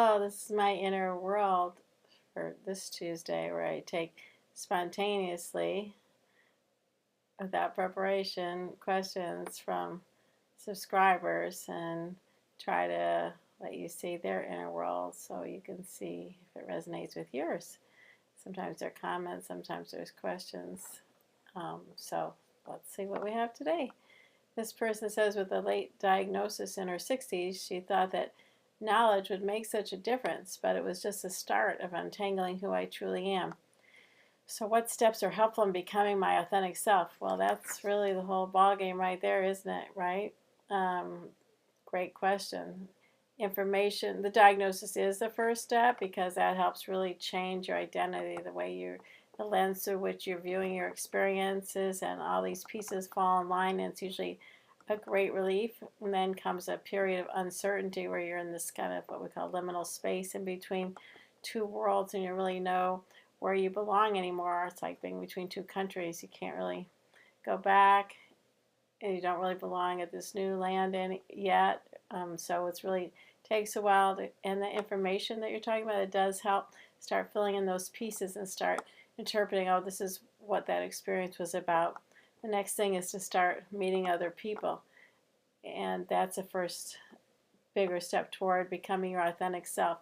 Oh, this is my inner world for this Tuesday where I take spontaneously, without preparation, questions from subscribers and try to let you see their inner world so you can see if it resonates with yours. Sometimes there are comments, sometimes there's questions. So let's see what we have today. This person says with a late diagnosis in her 60s, she thought that knowledge would make such a difference, but it was just the start of untangling who I truly am. So what steps are helpful in becoming my authentic self? Well, that's really the whole ballgame right there, isn't it, right? Um, Great question. Information, the diagnosis is the first step because that helps really change your identity, the way you're, the lens through which you're viewing your experiences, and all these pieces fall in line, and it's usually a great relief. And then comes a period of uncertainty where you're in this kind of what we call liminal space in between two worlds, and you really know where you belong anymore. It's like being between two countries. You can't really go back, and you don't really belong at this new land yet. So it's really takes a while to, and the information that you're talking about, it does help start filling in those pieces and start interpreting, oh, this is what that experience was about. The next thing is to start meeting other people, and that's a first bigger step toward becoming your authentic self.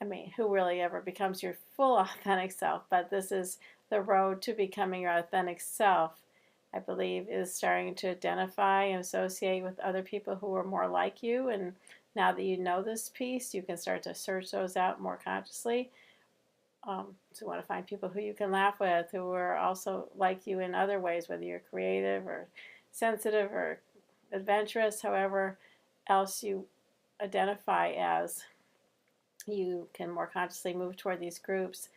I mean, who really ever becomes your full authentic self? But this is the road to becoming your authentic self, I believe, is starting to identify and associate with other people who are more like you. And now that you know this piece, you can start to search those out more consciously. So you want to find people who you can laugh with, who are also like you in other ways, whether you're creative or sensitive or adventurous, however else you identify as. You can more consciously move toward these groups.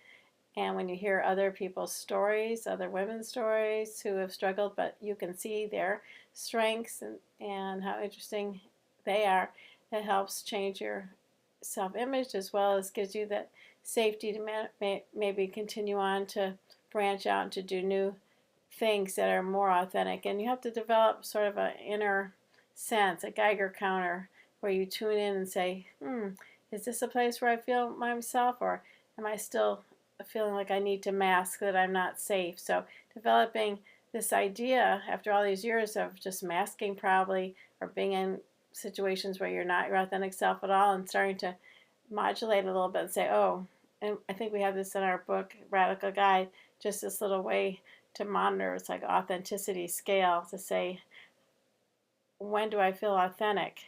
And when you hear other people's stories, other women's stories who have struggled, but you can see their strengths and how interesting they are, it helps change your self-image as well as gives you that safety to maybe continue on to branch out and to do new things that are more authentic. And you have to develop sort of an inner sense, a Geiger counter, where you tune in and say, is this a place where I feel myself, or am I still feeling like I need to mask that I'm not safe? So developing this idea after all these years of just masking probably, or being in situations where you're not your authentic self at all, and starting to modulate a little bit and say, oh, and I think we have this in our book, Radical Guide, just this little way to monitor. It's like authenticity scale to say, when do I feel authentic?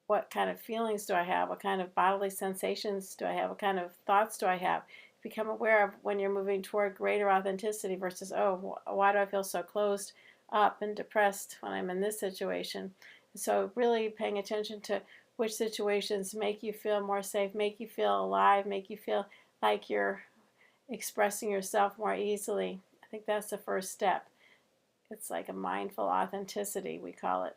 What kind of feelings do I have? What kind of bodily sensations do I have? What kind of thoughts do I have? Become aware of when you're moving toward greater authenticity versus, oh, why do I feel so closed up and depressed when I'm in this situation? So really paying attention to which situations make you feel more safe, make you feel alive, make you feel like you're expressing yourself more easily. I think that's the first step. It's like a mindful authenticity, we call it,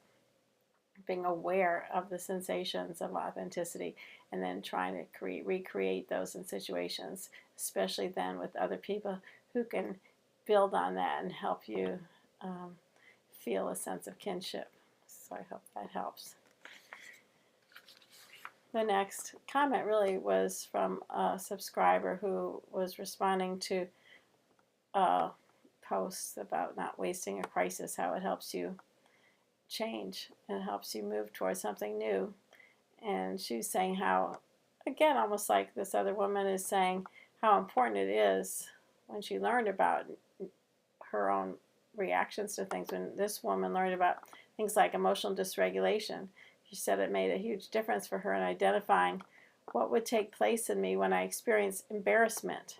being aware of the sensations of authenticity and then trying to recreate those in situations, especially then with other people who can build on that and help you feel a sense of kinship. So I hope that helps. The next comment really was from a subscriber who was responding to posts about not wasting a crisis, how it helps you change and helps you move towards something new. And she was saying how, again, almost like this other woman is saying, how important it is when she learned about her own reactions to things. When this woman learned about things like emotional dysregulation, she said it made a huge difference for her in identifying what would take place in me when I experienced embarrassment.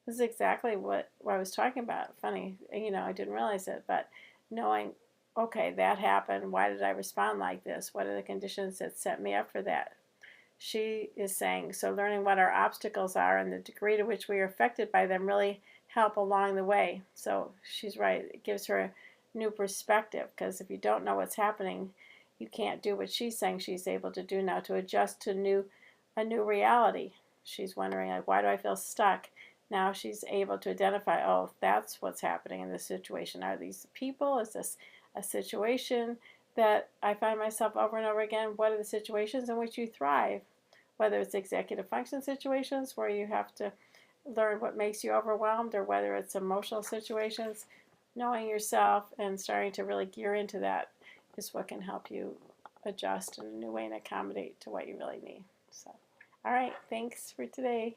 This is exactly what I was talking about. Funny, I didn't realize it, but knowing, okay, that happened. Why did I respond like this? What are the conditions that set me up for that? She is saying, so learning what our obstacles are and the degree to which we are affected by them really help along the way. So she's right. It gives her a new perspective, because if you don't know what's happening, you can't do what she's saying she's able to do now to adjust to a new reality. She's wondering, like, why do I feel stuck? Now she's able to identify, oh, that's what's happening in this situation. Are these people? Is this a situation that I find myself over and over again? What are the situations in which you thrive? whether it's executive function situations where you have to learn what makes you overwhelmed, or whether it's emotional situations. Knowing yourself and starting to really gear into that is what can help you adjust in a new way and accommodate to what you really need. So, all right, thanks for today.